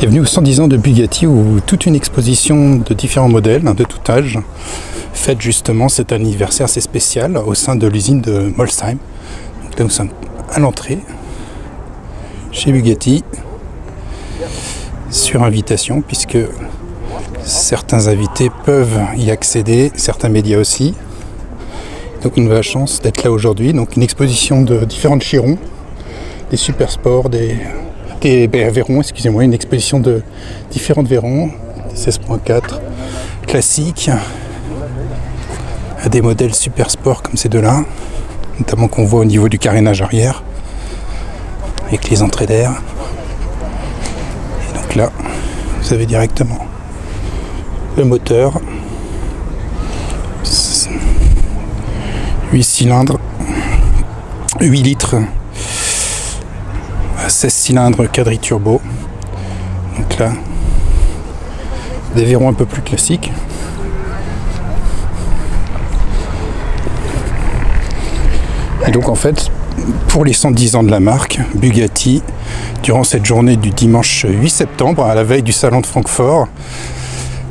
Bienvenue aux 110 ans de Bugatti, où toute une exposition de différents modèles de tout âge fête justement cet anniversaire assez spécial au sein de l'usine de Molsheim. Donc là nous sommes à l'entrée chez Bugatti sur invitation, puisque certains invités peuvent y accéder, certains médias aussi. Donc une vraie chance d'être là aujourd'hui. Donc une exposition de différents chirons, des super sports, des Veyron, excusez-moi, une exposition de différentes Veyron, 16.4 classiques, des modèles super sport comme ces deux-là, notamment qu'on voit au niveau du carénage arrière, avec les entrées d'air. Et donc là, vous avez directement le moteur, 8 cylindres, 8 litres, 16 cylindres quadri-turbo. Donc là, des Veyron un peu plus classiques. Et donc en fait, pour les 110 ans de la marque, Bugatti, durant cette journée du dimanche 8 septembre, à la veille du salon de Francfort,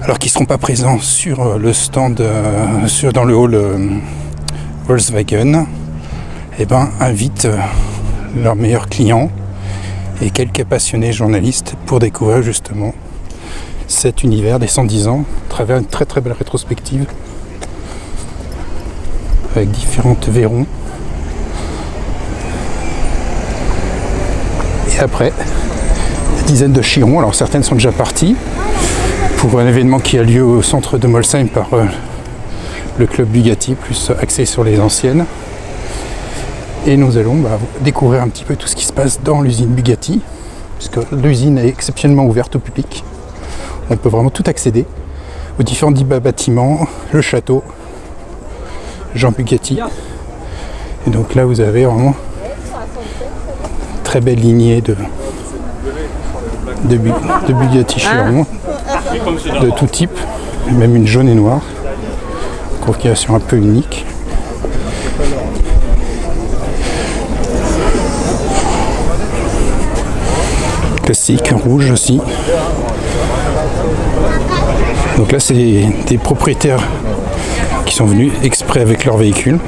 alors qu'ils ne seront pas présents sur le stand, dans le hall Volkswagen, invitent leurs meilleurs clients et quelques passionnés journalistes pour découvrir justement cet univers des 110 ans à travers une très très belle rétrospective avec différentes Veyron. Et après, des dizaines de chirons. Alors certaines sont déjà parties pour un événement qui a lieu au centre de Molsheim par le club Bugatti, plus axé sur les anciennes. Et nous allons découvrir un petit peu tout ce qui se passe dans l'usine Bugatti, puisque l'usine est exceptionnellement ouverte au public. On peut vraiment tout accéder aux différents bâtiments, le château Jean Bugatti. Et donc là, vous avez vraiment une très belle lignée de Bugatti Chiron, de tout type, même une jaune et noire, configuration un peu unique. Classique, rouge aussi. Donc là, c'est des propriétaires qui sont venus exprès avec leur véhicule.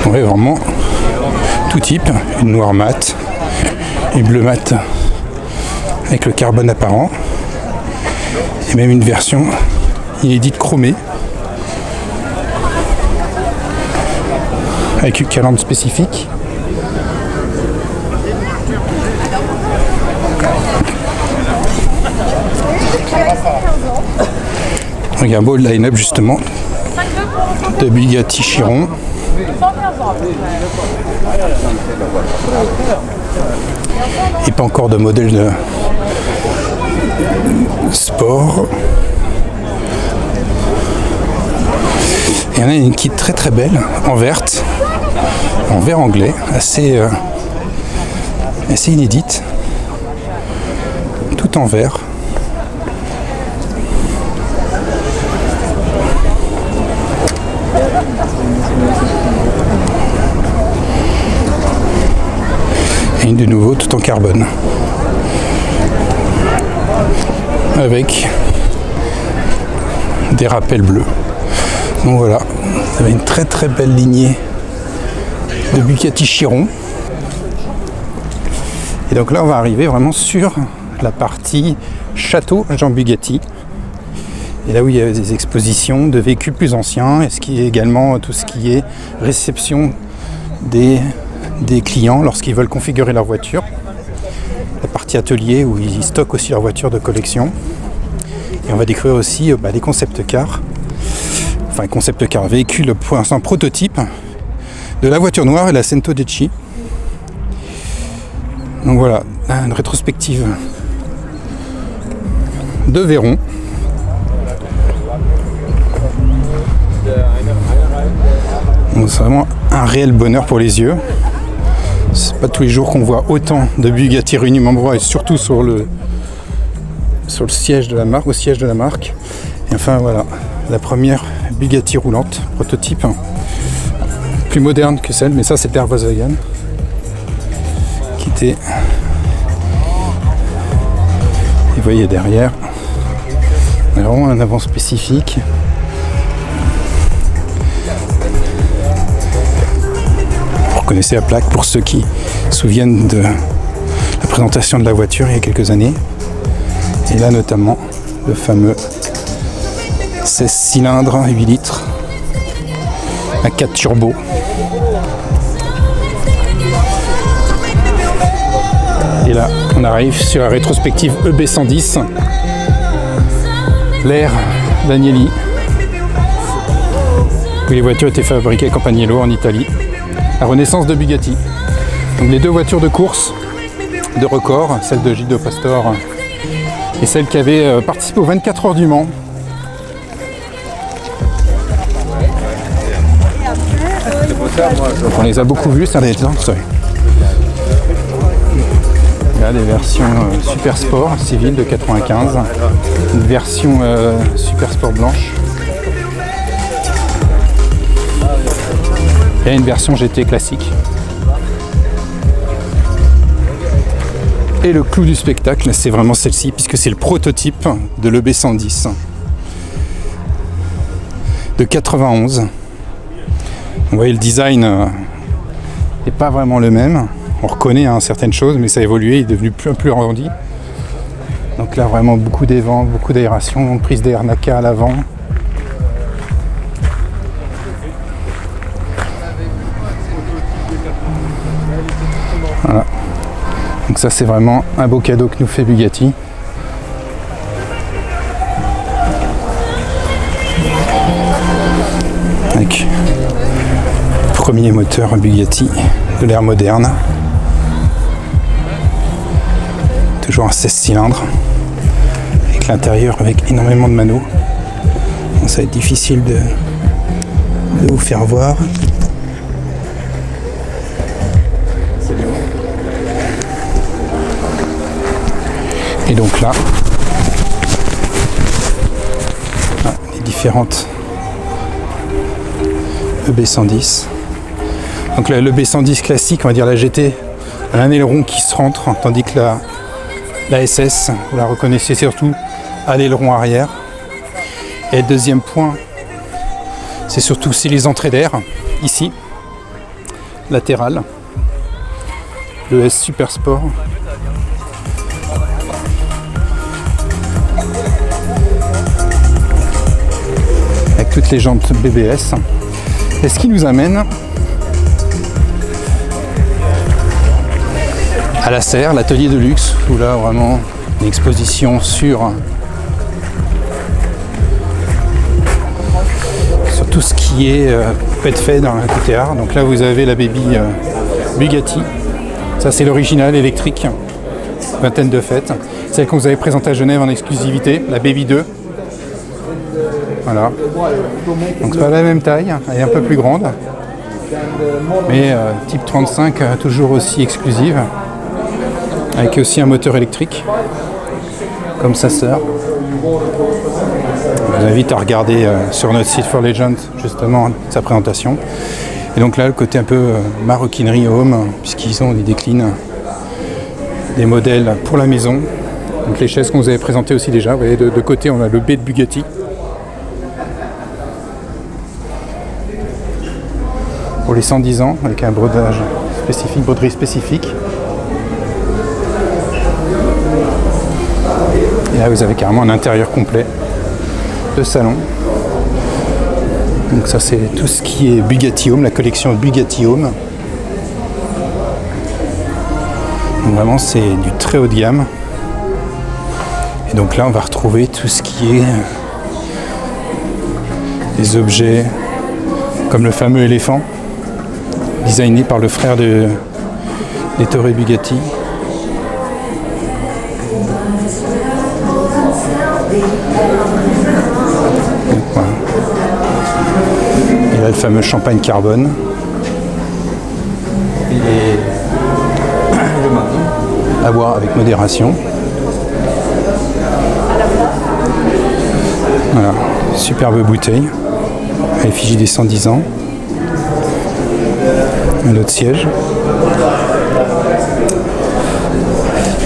Ouais, vraiment tout type, une noire mat, une bleue mat avec le carbone apparent, et même une version inédite chromée avec une calandre spécifique. Il y a un beau line-up justement de Bugatti Chiron. Et pas encore de modèle de sport. Et il y en a une qui est très très belle, en verte, en vert anglais, assez inédite, tout en vert. Et une de nouveau tout en carbone, avec des rappels bleus. Donc voilà, vous avez une très très belle lignée de Bugatti Chiron. Et donc là on va arriver vraiment sur la partie château Jean Bugatti. Et là où il y a des expositions de véhicules plus anciens, et ce qui est également tout ce qui est réception des clients lorsqu'ils veulent configurer leur voiture. La partie atelier où ils stockent aussi leur voiture de collection. Et on va découvrir aussi des concept cars. Enfin, concept car, véhicule pour l'instant prototype de la voiture noire et la Cento Decci. Donc voilà, une rétrospective de Veyron. C'est vraiment un réel bonheur pour les yeux. C'est pas tous les jours qu'on voit autant de Bugatti réunis au même endroit, et surtout sur le siège de la marque, au siège de la marque. Et enfin voilà, la première Bugatti roulante, prototype, plus moderne que celle, mais ça c'était Volkswagen, qui était Vous voyez derrière, on a vraiment un avant spécifique. Vous reconnaissez la plaque pour ceux qui se souviennent de la présentation de la voiture il y a quelques années. Et là notamment le fameux 16 cylindres 8 litres à 4 turbos. Et là on arrive sur la rétrospective EB110, l'ère d'Agnelli, où les voitures étaient fabriquées à Campagnello en Italie. La renaissance de Bugatti. Donc les deux voitures de course de record, celle de Gilles de Pastor et celle qui avait participé aux 24 heures du Mans. Donc on les a beaucoup vus, ça a des temps. Il y a des versions Super Sport civile de 95, une version Super Sport blanche et une version GT classique. Et le clou du spectacle, c'est vraiment celle-ci, puisque c'est le prototype de l'EB110 de 91. Vous voyez, le design n'est pas vraiment le même. On reconnaît certaines choses, mais ça a évolué, il est devenu plus arrondi. Donc là, vraiment beaucoup d'évents, beaucoup d'aération, prise d'air NACA à l'avant. Voilà. Donc ça, c'est vraiment un beau cadeau que nous fait Bugatti. Avec le premier moteur Bugatti de l'ère moderne. Toujours un 16 cylindres. Avec l'intérieur avec énormément de manos. Donc ça va être difficile de vous faire voir. Et donc là, les différentes EB110. Donc là, l'EB110 classique, on va dire la GT, a un aileron qui se rentre, tandis que la SS, vous la reconnaissez surtout à l'aileron arrière. Et le deuxième point, c'est surtout les entrées d'air, ici, latérales. Le S Super Sport. Toutes les jantes BBS. Et ce qui nous amène à la serre, l'atelier de luxe, où là vraiment une exposition sur tout ce qui peut être fait dans le côté art. Donc là vous avez la baby Bugatti, ça c'est l'original électrique, vingtaine de fêtes, celle qu'on vous avait présentée à Genève en exclusivité, la baby 2. Voilà, donc c'est pas la même taille, elle est un peu plus grande, mais type 35, toujours aussi exclusive, avec aussi un moteur électrique, comme sa sœur. Je vous invite à regarder sur notre site For Legend justement sa présentation. Et donc là, le côté un peu maroquinerie home, puisqu'ils ont des déclines, des modèles pour la maison. Donc les chaises qu'on vous avait présentées aussi déjà, vous voyez de côté on a le B de Bugatti. Pour les 110 ans, avec un brodage spécifique, broderie spécifique. Et là vous avez carrément un intérieur complet de salon. Donc ça c'est tout ce qui est Bugatti Home, la collection Bugatti Home. Donc vraiment c'est du très haut de gamme. Et donc là on va retrouver tout ce qui est des objets comme le fameux éléphant, designé par le frère de Ettore Bugatti. Donc, voilà. Et là le fameux champagne carbone. Et à boire avec modération. Voilà, superbe bouteille à l'effigie des 110 ans. Un autre siège.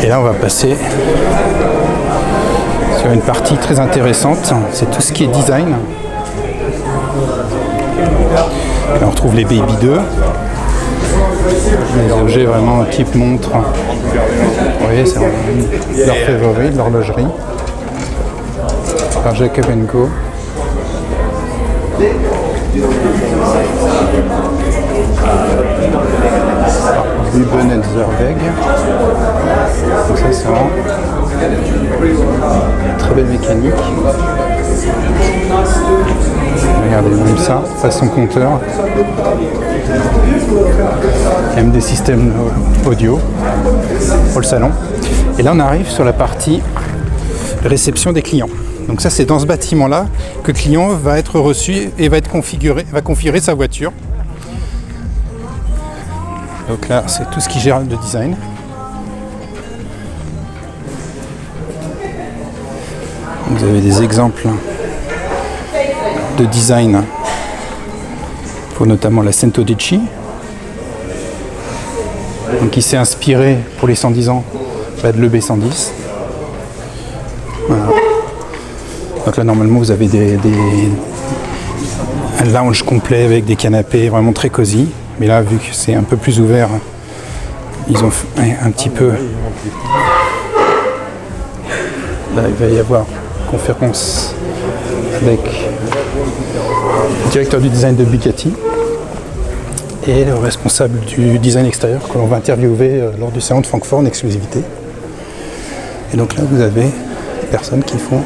Et là on va passer il y a une partie très intéressante, c'est tout ce qui est design. Là, on retrouve les Baby 2, des objets vraiment type montre. Vous voyez, c'est leur favori, de l'horlogerie. Par Jacob & Co. Ruben & Zerweg. Donc ça, c'est vraiment très belle mécanique. Regardez, même ça, façon compteur. Il y a même des systèmes audio pour le salon. Et là, on arrive sur la partie réception des clients. Donc ça, c'est dans ce bâtiment-là que le client va être reçu et va configurer sa voiture. Donc là, c'est tout ce qui gère le design. Vous avez des exemples de design pour notamment la Sento-Dici, donc qui s'est inspiré pour les 110 ans de l'EB110. Voilà. Donc là, normalement, vous avez un lounge complet avec des canapés vraiment très cosy. Mais là, vu que c'est un peu plus ouvert, ils ont fait un petit peu... Là, il va y avoir conférence avec le directeur du design de Bugatti et le responsable du design extérieur que l'on va interviewer lors du salon de Francfort en exclusivité. Et donc là, vous avez des personnes qui font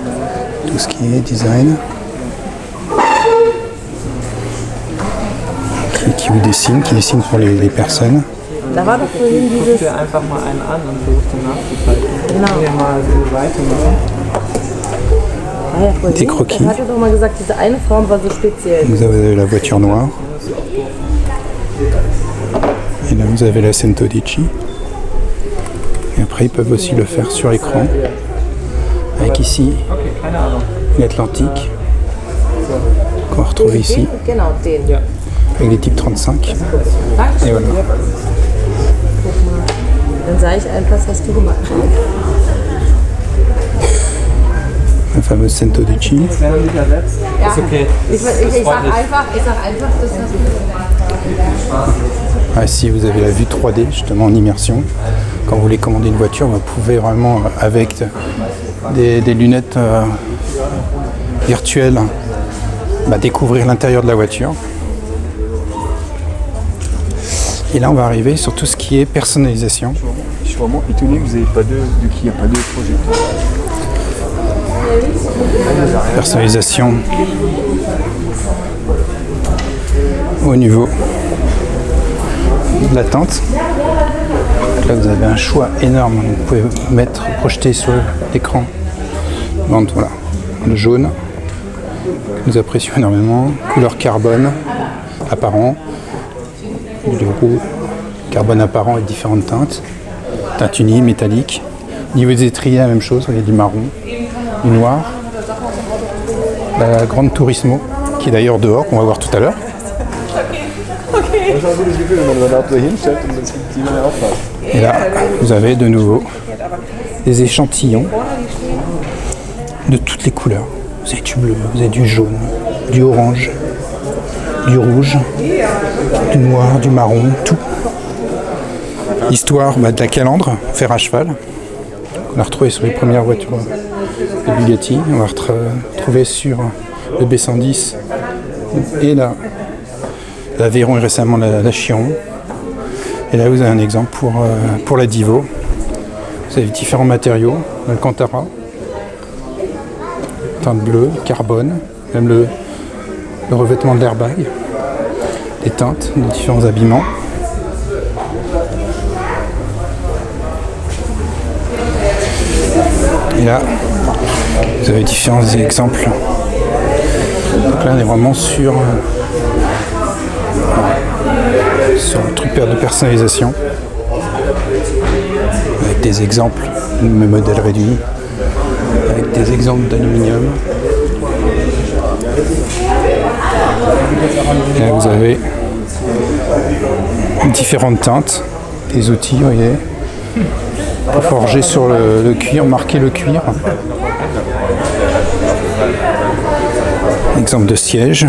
tout ce qui est design, qui vous dessinent, qui dessinent pour les personnes. Da war doch vorhin dieses... Ich rufe einfach mal einen an und versuche den nachzuzeichnen. Genau. Wir mal so weitermachen. Des croquis. Er hatte doch mal gesagt, diese eine Form war so speziell. Vous avez la voiture noire. Et là, vous avez la Sento-Dici. Et après, ils peuvent aussi le faire sur écran. Avec ici, l'Atlantique, qu'on va retrouver ici. Avec les types 35. Et voilà. Dann sage ich einfach, was hast du gemacht? La fameuse Sento-Dici. Ja. Okay. Ich sag einfach, das hast du. Ici, vous avez la vue 3D, justement en immersion. Quand vous voulez commander une voiture, vous pouvez vraiment, avec des lunettes virtuelles, découvrir l'intérieur de la voiture. Et là, on va arriver sur tout ce qui est personnalisation. Je suis vraiment étonné que vous n'ayez pas qu'il n'y a pas de projecteur. Personnalisation au niveau de la tente. Là, vous avez un choix énorme. Vous pouvez projeter sur l'écran. Donc, voilà, le jaune nous apprécions énormément. Couleur carbone apparent. Du rouge, carbone apparent avec différentes teintes. Teinte unie, métallique. Au niveau des étriers, la même chose. Il y a du marron, du noir. La Grande Turismo, qui est d'ailleurs dehors, qu'on va voir tout à l'heure. Et là, vous avez de nouveau des échantillons de toutes les couleurs. Vous avez du bleu, vous avez du jaune, du orange, du rouge, du noir, du marron, tout. Histoire de la calandre, fer à cheval, qu'on a retrouvé sur les premières voitures de Bugatti. On va retrouver sur le B110 et la Veyron et récemment la Chiron. Et là, vous avez un exemple pour la Divo. Vous avez différents matériaux, le Cantara, teinte bleue, carbone, même le revêtement de l'airbag, des teintes, de différents habillements. Et là, vous avez différents exemples. Donc là, on est vraiment sur un truc de personnalisation, avec des exemples de modèles réduits, avec des exemples d'aluminium. Et là, vous avez différentes teintes, des outils, vous voyez, pour forger sur le cuir, marquer le cuir. Exemple de siège,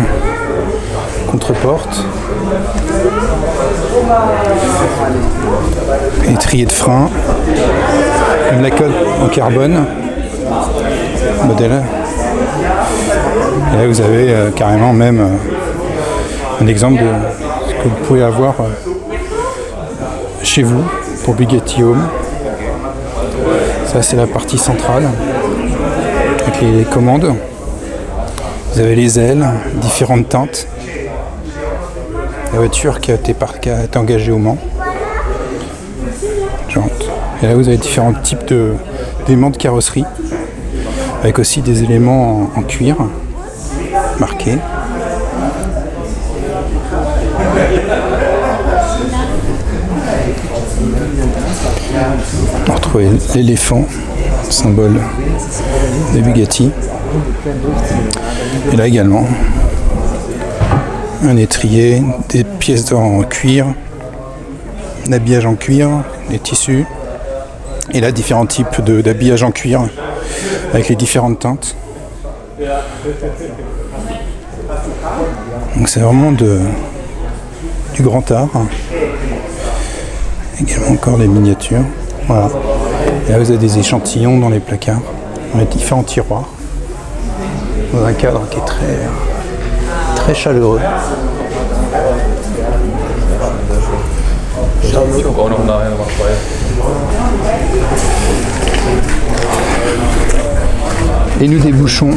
contre-porte, étrier de frein, une lacoste en carbone, modèle. Et là vous avez carrément même un exemple de ce que vous pouvez avoir chez vous pour Bugatti Home. Ça c'est la partie centrale avec les commandes. Vous avez les ailes, différentes teintes. La voiture qui a été engagée au Mans. Et là vous avez différents types d'éléments de carrosserie, avec aussi des éléments en cuir marqués. On retrouve l'éléphant, symbole des Bugatti. Et là également un étrier, des pièces en cuir, l'habillage en cuir, les tissus. Et là différents types d'habillage en cuir avec les différentes teintes. Donc c'est vraiment du grand art. Également encore les miniatures. Voilà. Et là vous avez des échantillons dans les placards, dans les différents tiroirs, dans un cadre qui est très chaleureux. Et nous débouchons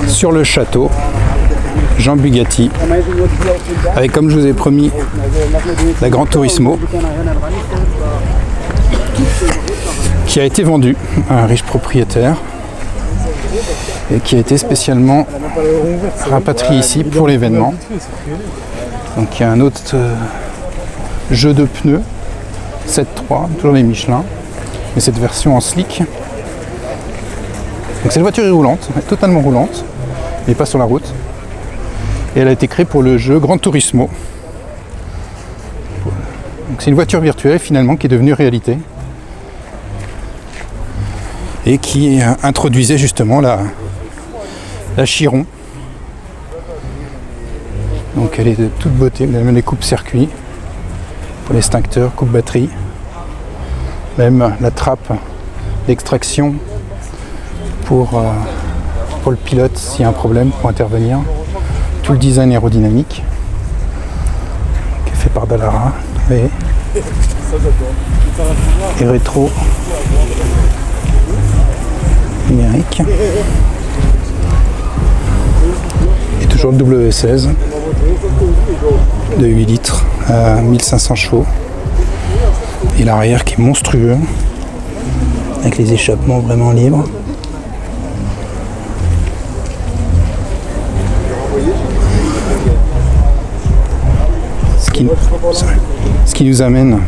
sur le château Jean Bugatti, avec, comme je vous ai promis, la Gran Turismo, qui a été vendue à un riche propriétaire et qui a été spécialement rapatrié ici pour l'événement. Donc il y a un autre jeu de pneus 7.3, toujours les Michelin, mais cette version en slick. Donc cette voiture est roulante, totalement roulante, mais pas sur la route. Et elle a été créée pour le jeu Gran Turismo. Donc c'est une voiture virtuelle finalement qui est devenue réalité et qui introduisait justement la Chiron. Donc elle est de toute beauté, même les coupes circuits pour l'extincteur, coupe batterie, même la trappe d'extraction pour le pilote s'il y a un problème pour intervenir. Tout le design aérodynamique qui est fait par Dallara et rétro numérique. Et toujours le W16 de 8 litres à 1500 chevaux. Et l'arrière qui est monstrueux avec les échappements vraiment libres. Ce qui nous amène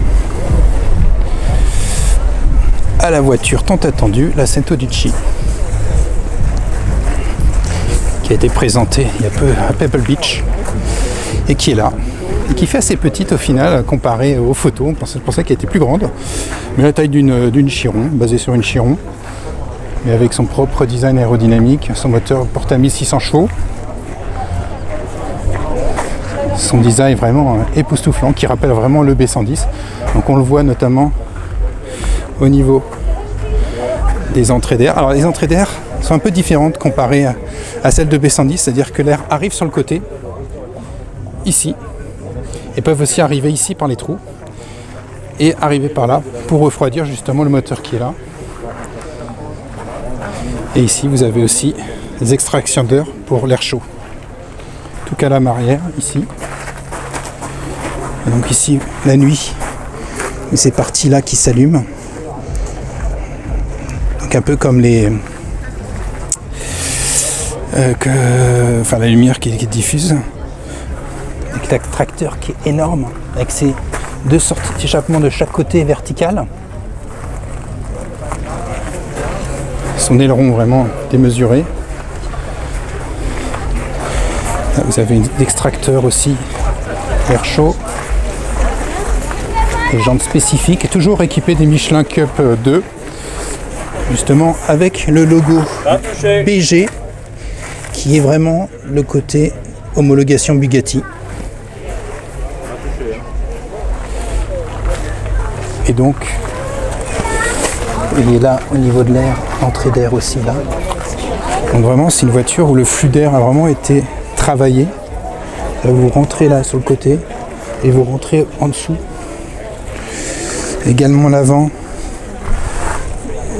à la voiture tant attendue, la Cento Ducci, qui a été présentée il y a peu à Pebble Beach et qui est là, et qui fait assez petite au final comparée aux photos. Je pensais qu'elle était plus grande, mais la taille d'une Chiron, basée sur une Chiron, mais avec son propre design aérodynamique. Son moteur porte à 1600 chevaux. Son design vraiment époustouflant, qui rappelle vraiment le B110. Donc on le voit notamment au niveau des entrées d'air. Alors les entrées d'air sont un peu différentes comparées à celles de B110, c'est-à-dire que l'air arrive sur le côté, ici, et peuvent aussi arriver ici par les trous, et arriver par là pour refroidir justement le moteur qui est là. Et ici vous avez aussi des extractions d'air pour l'air chaud. Tout cas lame arrière ici. Et donc ici la nuit, ces parties là qui s'allument. Donc un peu comme les la lumière qui diffuse. Avec l'attracteur qui est énorme, avec ses deux sorties d'échappement de chaque côté vertical. Son aileron vraiment démesuré. Là, vous avez un extracteur aussi, air chaud. Des jantes spécifiques, et toujours équipées des Michelin Cup 2, justement avec le logo BG qui est vraiment le côté homologation Bugatti. Et donc, il est là au niveau de l'air, l'entrée d'air aussi là. Donc vraiment, c'est une voiture où le flux d'air a vraiment été travaillé. Là, vous rentrez là sur le côté et vous rentrez en dessous. Également l'avant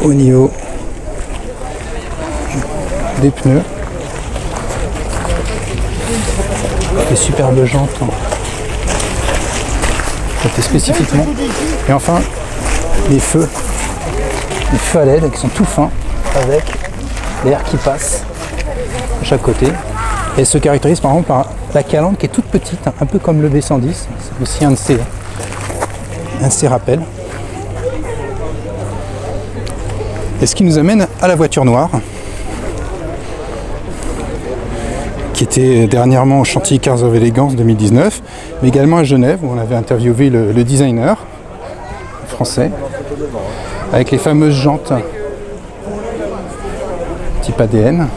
au niveau des pneus. Des superbes jantes. C'était spécifiquement. Et enfin, les feux à LED qui sont tout fins avec l'air qui passe de chaque côté. Et se caractérise par exemple par la calandre qui est toute petite, un peu comme le V110. C'est aussi un de ses rappels. Et ce qui nous amène à la voiture noire, qui était dernièrement au chantier Cars of Elegance 2019, mais également à Genève, où on avait interviewé le designer français, avec les fameuses jantes type ADN.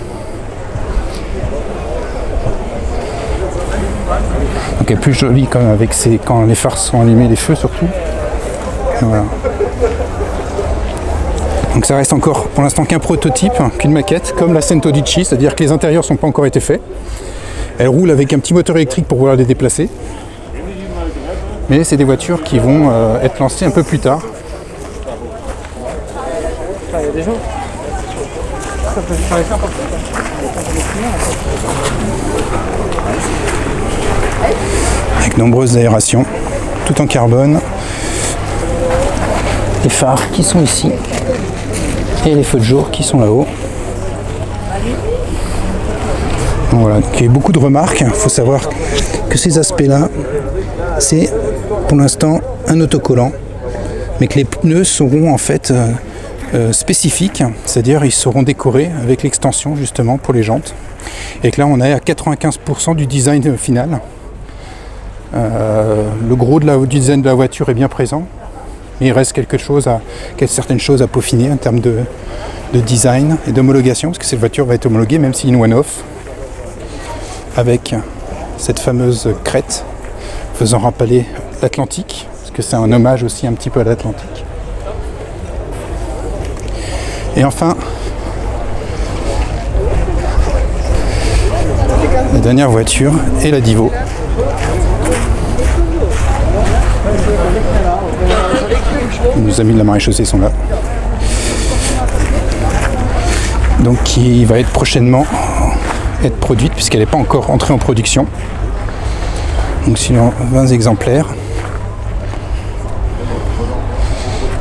Donc elle est plus jolie quand même avec quand les phares sont allumés, les feux surtout. Et voilà. Donc ça reste encore pour l'instant qu'un prototype, qu'une maquette, comme la Cento Dici, c'est-à-dire que les intérieurs n'ont pas encore été faits. Elle roule avec un petit moteur électrique pour pouvoir les déplacer. Mais c'est des voitures qui vont être lancées un peu plus tard. Il y a des gens. Ça peut faire ça. Avec nombreuses aérations, tout en carbone. Les phares qui sont ici. Et les feux de jour qui sont là-haut. Voilà, donc il y a eu beaucoup de remarques. Il faut savoir que ces aspects-là, c'est pour l'instant un autocollant, mais que les pneus seront en fait spécifiques, c'est-à-dire ils seront décorés avec l'extension justement pour les jantes. Et que là, on est à 95% du design final. Le gros du design de la voiture est bien présent. Mais il reste certaines choses à peaufiner en termes de design et d'homologation, parce que cette voiture va être homologuée, même si une one-off, avec cette fameuse crête faisant rappeler l'Atlantique, parce que c'est un hommage aussi un petit peu à l'Atlantique. Et enfin, la dernière voiture est la Divo. Nos amis de la Maréchaussée sont là. Donc qui va être prochainement produite puisqu'elle n'est pas encore entrée en production. Donc sinon 20 exemplaires.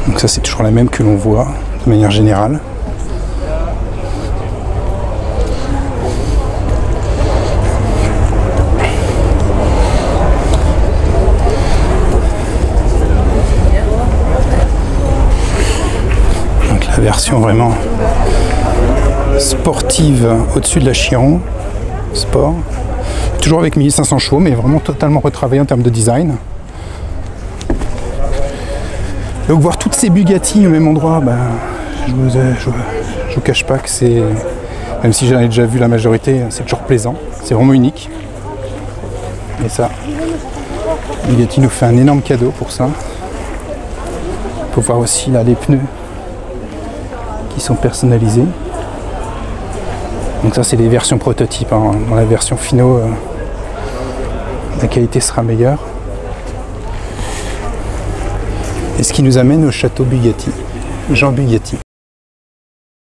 Donc ça c'est toujours la même que l'on voit de manière générale. Version vraiment sportive au-dessus de la Chiron Sport, toujours avec 1500 chevaux, mais vraiment totalement retravaillé en termes de design. Donc voir toutes ces Bugatti au même endroit, je vous cache pas que c'est, même si j'en ai déjà vu la majorité, c'est toujours plaisant, c'est vraiment unique. Et ça, Bugatti nous fait un énorme cadeau pour ça. On peut voir aussi là les pneus qui sont personnalisés. Donc ça c'est les versions prototypes, hein. Dans la version finaux la qualité sera meilleure. Et ce qui nous amène au château Bugatti, Jean Bugatti.